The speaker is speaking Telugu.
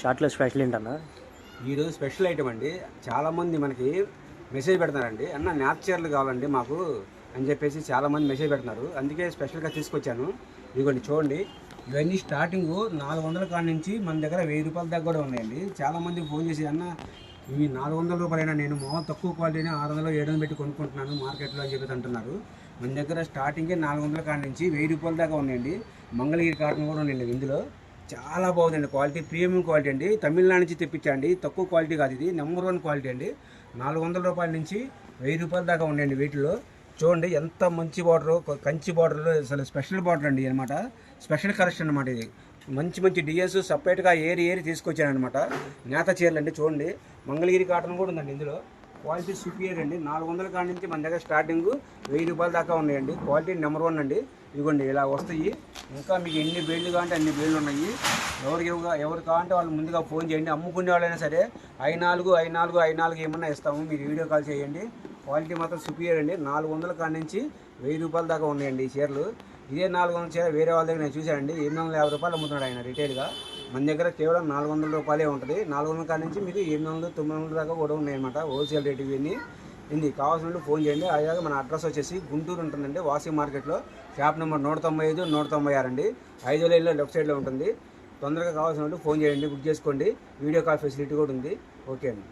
షార్ట్లో స్పెషల్ ఏంటన్నా? ఈరోజు స్పెషల్ ఐటమ్ అండి. చాలామంది మనకి మెసేజ్ పెడుతున్నారండి, అన్న న్యాప్ చీరలు కావాలండి మాకు అని చెప్పేసి చాలామంది మెసేజ్ పెడుతున్నారు. అందుకే స్పెషల్గా తీసుకొచ్చాను. ఇదిగోండి చూడండి, ఇవన్నీ స్టార్టింగ్ 400 కాడ నుంచి మన దగ్గర 1000 రూపాయల దాకా కూడా ఉన్నాయండి. చాలామంది ఫోన్ చేసి, అన్న ఇవి 400 రూపాయలైనా, నేను మామూలు తక్కువ క్వాలిటీని 600 700 పెట్టి కొనుక్కుంటున్నాను మార్కెట్లో అని చెప్పేసి అంటున్నారు. మన దగ్గర స్టార్టింగే 400 కాడ నుంచి 1000 రూపాయల దాకా ఉన్నాయండి. మంగళగిరి కాటన్ కూడా ఉండండి ఇందులో. చాలా బాగుందండి క్వాలిటీ, ప్రీమియం క్వాలిటీ అండి. తమిళనాడు నుంచి తెప్పించండి, తక్కువ క్వాలిటీ కాదు, ఇది నెంబర్ 1 క్వాలిటీ అండి. 400 రూపాయల నుంచి 1000 రూపాయల దాకా ఉన్నాయండి వీటిలో. చూడండి ఎంత మంచి బార్డర్, కంచి బార్డర్, అసలు స్పెషల్ బార్డర్ అండి అనమాట. స్పెషల్ కలెక్షన్ అనమాట ఇది. మంచి మంచి డిజైన్స్ సపరేట్గా ఏరి తీసుకొచ్చాను అనమాట. నేత చీరలు అండి. చూడండి మంగళగిరి కాటన్ కూడా ఉందండి ఇందులో. క్వాలిటీ సూపర్ అండి. 400 కాడ నుంచి మన దగ్గర స్టార్టింగ్ 1000 రూపాయల దాకా ఉన్నాయండి. క్వాలిటీ నెంబర్ 1 అండి. ఇదిగోండి ఇలా వస్తాయి. ఇంకా మీకు ఎన్ని బేళ్ళు కావాలంటే అన్ని బేళ్ళు ఉన్నాయి. ఎవరు కావాలంటే వాళ్ళు ముందుగా ఫోన్ చేయండి. అమ్ముకునే వాళ్ళైనా సరే I4 ఏమన్నా ఇస్తాము, మీరు వీడియో కాల్ చేయండి. క్వాలిటీ మాత్రం సూపర్ అండి. 400 కాడ నుంచి 1000 రూపాయల దాకా ఉన్నాయండి ఈ చీరలు. ఇదే 400 చీర వేరే వాళ్ళ దగ్గర నేను చూశానండి, 850 రూపాయలు అమ్ముతున్నాడు ఆయన రిటైల్గా. మన దగ్గర కేవలం 400 రూపాయలే ఉంటుంది. 400 కాడ నుంచి మీకు 800 900 దాకా కూడా ఉన్నాయన్నమాట. హోల్సేల్ రేట్ ఇవన్నీ. ఇది కావాల్సిన ఫోన్ చేయండి. అలాగే మన అడ్రస్ వచ్చేసి గుంటూరు ఉంటుందండి, వాసి మార్కెట్లో, షాప్ నెంబర్ 195 196 అండి. 5వ లైన్లో లెఫ్ట్ సైడ్లో ఉంటుంది. తొందరగా కావాల్సిన ఫోన్ చేయండి, బుక్ చేసుకోండి. వీడియో కాల్ ఫెసిలిటీ కూడా ఉంది. ఓకే అండి.